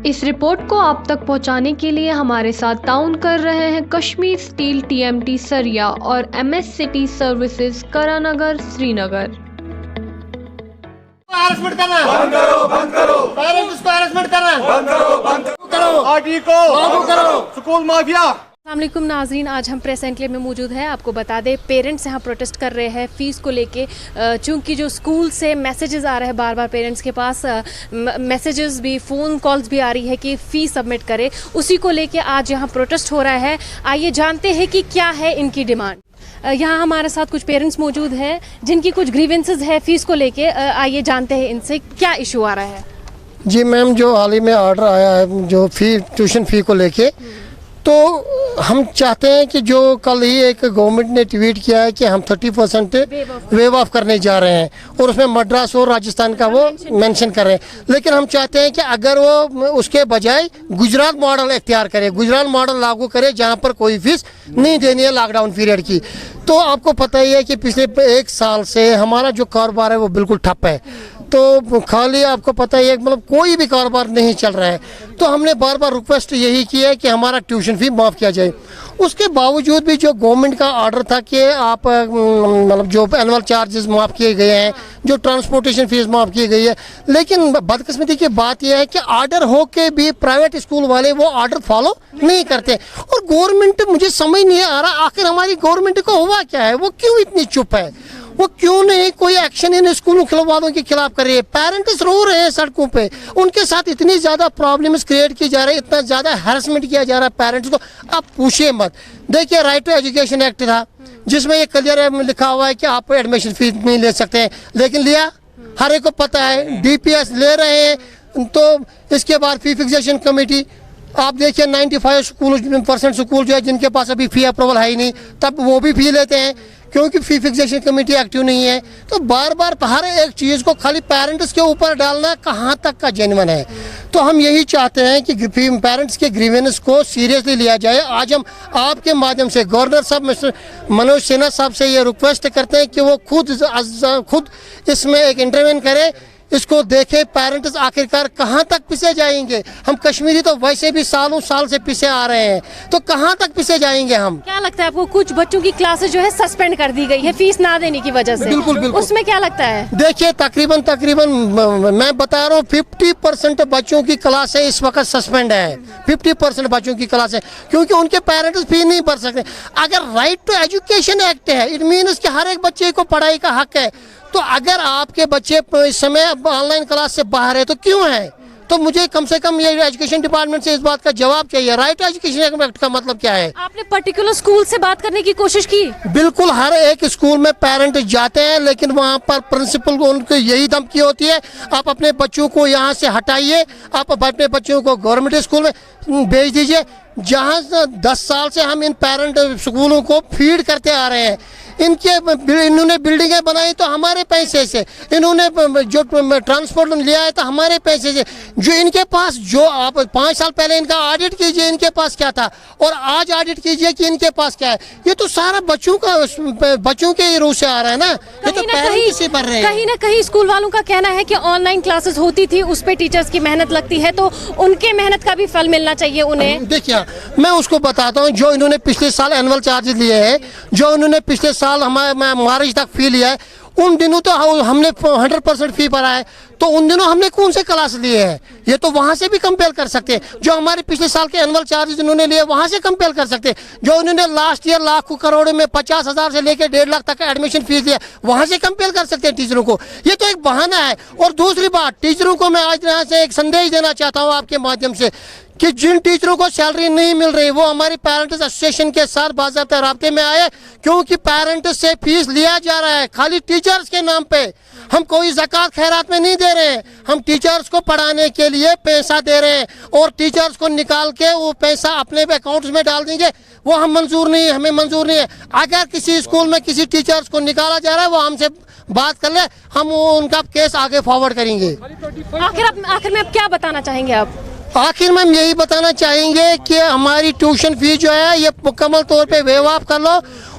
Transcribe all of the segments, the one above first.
इस रिपोर्ट को आप तक पहुंचाने के लिए हमारे साथ ताउन कर रहे हैं कश्मीर स्टील टीएमटी सरिया और MS city services Karan Nagar Srinagar. Harassment करना बंद करो पेरेंट्स को हैरेसमेंट करना बंद करो आरटी को लागू करो स्कूल माफिया। अस्सलामुअलैकुम नाजरीन, आज हम प्रेस एनक्लेव में मौजूद हैं। आपको बता दें, पेरेंट्स यहाँ प्रोटेस्ट कर रहे हैं फ़ीस को लेके, चूँकि जो स्कूल से मैसेजेस आ रहे हैं बार बार पेरेंट्स के पास, मैसेजेस भी, फ़ोन कॉल्स भी आ रही है कि फ़ीस सबमिट करें, उसी को लेके आज यहाँ प्रोटेस्ट हो रहा है। आइए जानते हैं कि क्या है इनकी डिमांड। यहाँ हमारे साथ कुछ पेरेंट्स मौजूद हैं जिनकी कुछ ग्रीवेंसेस है फ़ीस को लेके। आइए जानते हैं इनसे क्या इशू आ रहा है। जी मैम, जो हाल ही में ऑर्डर आया है जो ट्यूशन फ़ी को लेके, तो हम चाहते हैं कि जो कल ही एक गवर्नमेंट ने ट्वीट किया है कि हम 30% वेव ऑफ करने जा रहे हैं और उसमें मद्रास और राजस्थान का वो मेंशन कर रहे हैं, लेकिन हम चाहते हैं कि अगर वो उसके बजाय गुजरात मॉडल इख्तियार करे, गुजरात मॉडल लागू करे जहां पर कोई फीस नहीं देनी है लॉकडाउन पीरियड की। तो आपको पता ही है कि पिछले 1 साल से हमारा जो कारोबार है वो बिल्कुल ठप है, तो खाली आपको पता ही है मतलब कोई भी कारोबार नहीं चल रहा है। तो हमने बार बार रिक्वेस्ट यही की है कि हमारा ट्यूशन फी माफ़ किया जाए। उसके बावजूद भी जो गवर्नमेंट का ऑर्डर था कि आप मतलब जो एनुअल चार्जेस माफ़ किए गए हैं, जो ट्रांसपोर्टेशन फीस माफ़ की गई है, लेकिन बदकिस्मती की बात यह है कि ऑर्डर हो के भी प्राइवेट स्कूल वाले वो ऑर्डर फॉलो नहीं करते। और गवर्नमेंट, मुझे समझ नहीं आ रहा आखिर हमारी गवर्नमेंट को हुआ क्या है, वो क्यों इतनी चुप है, वो क्यों नहीं कोई एक्शन इन स्कूलों वालों के खिलाफ कर रही है। पेरेंट्स रो रहे हैं सड़कों पे, उनके साथ इतनी ज़्यादा प्रॉब्लम्स क्रिएट की जा रही है, इतना ज़्यादा हैरेसमेंट किया जा रहा है पेरेंट्स को, आप पूछिए मत। देखिए, राइट टू एजुकेशन एक्ट था जिसमें ये क्लियर लिखा हुआ है कि आप एडमिशन फीस नहीं ले सकते हैं, लेकिन लिया, हर एक को पता है डीपीएस ले रहे हैं। तो इसके बाद फी फिक्सेशन कमेटी, आप देखिए 95% स्कूल जो है जिनके पास अभी फी अप्रूवल है ही नहीं, तब वो भी फी लेते हैं क्योंकि फी फिक्सेशन कमेटी एक्टिव नहीं है। तो बार बार हर एक चीज़ को खाली पेरेंट्स के ऊपर डालना कहाँ तक का जेन्युइन है। तो हम यही चाहते हैं कि पेरेंट्स के ग्रीवेंस को सीरियसली लिया जाए। आज हम आपके माध्यम से गवर्नर साहब मिस्टर मनोज सिन्हा साहब से ये रिक्वेस्ट करते हैं कि वो खुद इसमें एक इंटरवेन करें, इसको देखे। पेरेंट्स आखिरकार कहाँ तक पीछे जाएंगे? हम कश्मीरी तो वैसे भी सालों साल से पीछे आ रहे हैं, तो कहाँ तक पीछे जाएंगे हम? क्या लगता है आपको, कुछ बच्चों की क्लासेस जो है सस्पेंड कर दी गई है फीस ना देने की वजह से? बिल्कुल बिल्कुल। उसमें क्या लगता है? देखिए, तकरीबन मैं बता रहा हूँ 50% बच्चों की क्लासें इस वक्त सस्पेंड है। 50% बच्चों की क्लासें, क्योंकि उनके पेरेंट्स फी नहीं भर सकते। अगर राइट टू एजुकेशन एक्ट है, इट मीन्स कि हर एक बच्चे को पढ़ाई का हक है। तो अगर आपके बच्चे इस समय ऑनलाइन क्लास से बाहर है तो क्यों है? तो मुझे कम से कम ये एजुकेशन डिपार्टमेंट से इस बात का जवाब चाहिए। राइट एजुकेशन एक्ट का मतलब क्या है? आपने पर्टिकुलर स्कूल से बात करने की कोशिश की? बिल्कुल, हर एक स्कूल में पेरेंट जाते हैं, लेकिन वहाँ पर प्रिंसिपल को उनको यही धमकी होती है, आप अपने बच्चों को यहाँ से हटाइए, आप अपने बच्चों को गवर्नमेंट स्कूल में भेज दीजिए। जहाँ 10 साल से हम इन पेरेंट स्कूलों को फीड करते आ रहे हैं। इन्होंने बिल्डिंगें बनाई तो हमारे पैसे से, इन्होंने जो ट्रांसपोर्ट लिया है तो हमारे पैसे से। जो इनके पास, जो आप 5 साल पहले इनका ऑडिट कीजिए इनके पास क्या था, और आज ऑडिट कीजिए कि इनके पास क्या है। ये तो सारा बच्चों के रूह से आ रहा है ना, ये तो पेरेंट्स से भर रहे हैं। कहीं ना कहीं स्कूल वालों का कहना है कि ऑनलाइन क्लासेस होती थी, उस पर टीचर्स की मेहनत लगती है, तो उनके मेहनत का भी फल मिलना चाहिए उन्हें। देखिए, मैं उसको बताता हूँ, जो इन्होंने पिछले साल एनुअल चार्जेस लिए हैं, जो इन्होंने पिछले साल हमारे मार्च तक फी लिया है, उन दिनों तो हमने 100% फी भरा है। तो उन दिनों हमने कौन से क्लास लिए हैं, ये तो वहाँ से भी कंपेयर कर सकते हैं। जो हमारे पिछले साल के एनुअल चार्जेस इन्होंने लिए वहाँ से कंपेयर कर सकते हैं। जो इन्होंने लास्ट ईयर लाखों करोड़ों में 50,000 से लेकर 1.5 लाख तक का एडमिशन फीस लिया, वहाँ से कंपेयर कर सकते हैं टीचरों को। ये तो एक बहाना है। और दूसरी बात, टीचरों को मैं आज यहाँ से एक संदेश देना चाहता हूँ आपके माध्यम से कि जिन टीचरों को सैलरी नहीं मिल रही वो हमारी पेरेंट्स एसोसिएशन के साथ बाज़ाब्ता राब्ते में आए, क्योंकि पेरेंट्स से फीस लिया जा रहा है खाली टीचर्स के नाम पे। हम कोई ज़कात खैरात में नहीं दे रहे हैं, हम टीचर्स को पढ़ाने के लिए पैसा दे रहे हैं, और टीचर्स को निकाल के वो पैसा अपने अकाउंट्स में डाल देंगे, वो हमें मंजूर नहीं है। अगर किसी स्कूल में किसी टीचर्स को निकाला जा रहा है, वो हमसे बात कर ले, हम उनका केस आगे फॉरवर्ड करेंगे। आखिर में आप क्या बताना चाहेंगे? आप आखिर में हम यही बताना चाहेंगे कि हमारी ट्यूशन फीस जो है ये मुकम्मल तौर पे वेव ऑफ कर लो।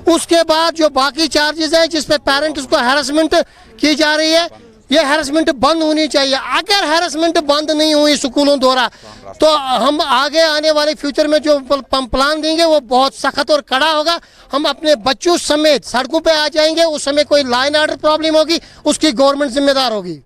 उसके बाद जो बाकी चार्जेस हैं जिस पे पेरेंट्स को हैरेसमेंट की जा रही है ये हैरेसमेंट बंद होनी चाहिए। अगर हैरेसमेंट बंद नहीं हुई स्कूलों द्वारा तो हम आगे आने वाले फ्यूचर में जो प्लान देंगे वो बहुत सख्त और कड़ा होगा। हम अपने बच्चों समेत सड़कों पे आ जाएंगे। उस समय कोई लाइन ऑर्डर प्रॉब्लम होगी उसकी गवर्नमेंट जिम्मेदार होगी।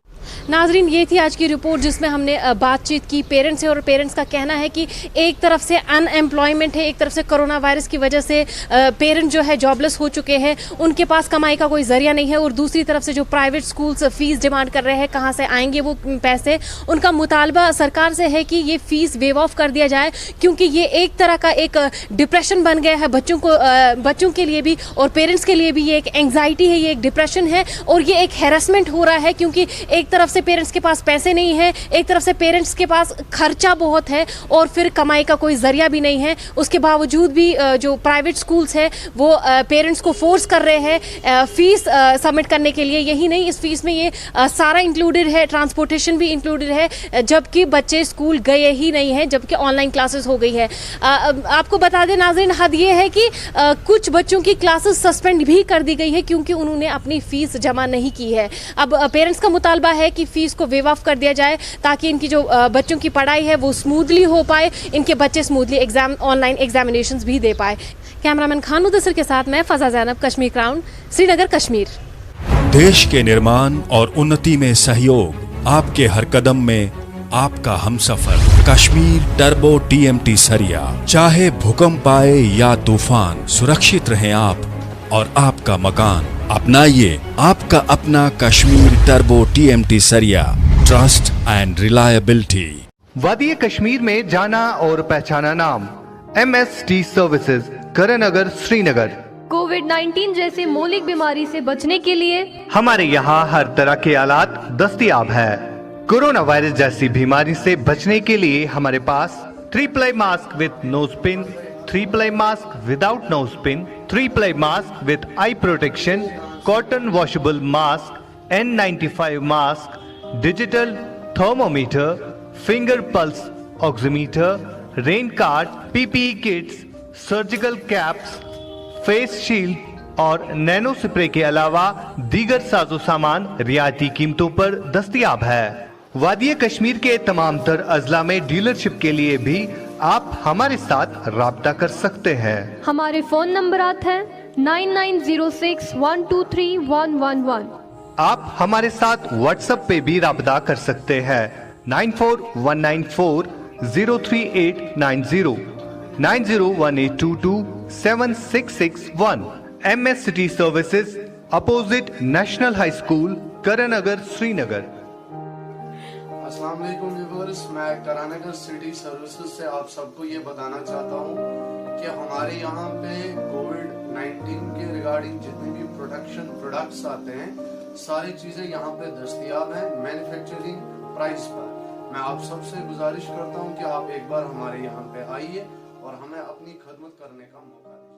नाजरीन, ये थी आज की रिपोर्ट जिसमें हमने बातचीत की पेरेंट्स से, और पेरेंट्स का कहना है कि एक तरफ से अनएम्प्लॉयमेंट है, एक तरफ से कोरोना वायरस की वजह से पेरेंट जो है जॉबलेस हो चुके हैं, उनके पास कमाई का कोई जरिया नहीं है, और दूसरी तरफ से जो प्राइवेट स्कूल्स फीस डिमांड कर रहे हैं, कहाँ से आएंगे वो पैसे। उनका मुतालबा सरकार से है कि ये फीस वेव ऑफ कर दिया जाए, क्योंकि ये एक तरह का एक डिप्रेशन बन गया है बच्चों के लिए भी और पेरेंट्स के लिए भी। ये एक एंग्जाइटी है, ये एक डिप्रेशन है और ये एक हैरेसमेंट हो रहा है, क्योंकि एक तरफ से पेरेंट्स के पास पैसे नहीं है, एक तरफ से पेरेंट्स के पास खर्चा बहुत है और फिर कमाई का कोई जरिया भी नहीं है। उसके बावजूद भी जो प्राइवेट स्कूल्स है वो पेरेंट्स को फोर्स कर रहे हैं फीस सबमिट करने के लिए। यही नहीं, इस फीस में ये सारा इंक्लूडेड है, ट्रांसपोर्टेशन भी इंक्लूडेड है, जबकि बच्चे स्कूल गए ही नहीं हैं, जबकि ऑनलाइन क्लासेस हो गई है। आपको बता दें नाज़रीन, हद ये है कि कुछ बच्चों की क्लासेस सस्पेंड भी कर दी गई है क्योंकि उन्होंने अपनी फीस जमा नहीं की है। अब पेरेंट्स का मुतालबा है कि फीस को वेव ऑफ कर दिया जाए ताकि इनकी जो बच्चों की पढ़ाई है वो स्मूथली हो पाए, इनके बच्चे स्मूथली ऑनलाइन एग्जामिनेशंस भी दे पाए। कैमरामैन खान मुदस्सिर के साथ मैं फजा ज़ैनब, कश्मीर क्राउन, श्रीनगर, कश्मीर। देश के निर्माण और उन्नति में सहयोग, आपके हर कदम में आपका हमसफर। कश्मीर टर्बो TMT सरिया। चाहे भूकंप आए या तूफान, सुरक्षित रहें आप और आपका मकान। अपनाइए आपका अपना कश्मीर टर्बो TMT सरिया, ट्रस्ट एंड रिलायबिलिटी। वादी कश्मीर में जाना और पहचाना नाम MST सर्विसेज, करनगर, श्रीनगर। कोविड-19 जैसे मौलिक बीमारी से बचने के लिए हमारे यहाँ हर तरह के आलात दस्तयाब है। कोरोना वायरस जैसी बीमारी से बचने के लिए हमारे पास 3-ply mask with nose pin, 3-ply mask without nose pin, 3-ply mask with eye protection, cotton washable mask, N95 mask, digital thermometer, finger pulse oximeter, rain card, PPE kits, surgical caps, face shield और nano spray के अलावा दीगर साजो सामान रियायती कीमतों पर दस्तयाब है। वादी कश्मीर के तमाम तर अजला में डीलरशिप के लिए भी आप हमारे साथ राब्ता कर सकते हैं। हमारे फोन नंबरात हैं 9906123111। आप हमारे साथ व्हाट्सएप पे भी राब्ता कर सकते हैं 9419403890, 9018227661। MST services, opposite national high school, Karan Nagar, Srinagar. अस्सलाम वालेकुम व्यूअर्स, मैं करनगर सिटी सर्विसेज से आप सबको ये बताना चाहता हूँ कि हमारे यहाँ पे कोविड-19 के रिगार्डिंग जितने भी प्रोटेक्शन प्रोडक्ट्स आते हैं सारी चीज़ें यहाँ पे दस्तयाब हैं मैन्युफैक्चरिंग प्राइस पर। मैं आप सबसे गुजारिश करता हूँ कि आप एक बार हमारे यहाँ पे आइए और हमें अपनी खदमत करने का मौका दीजिए।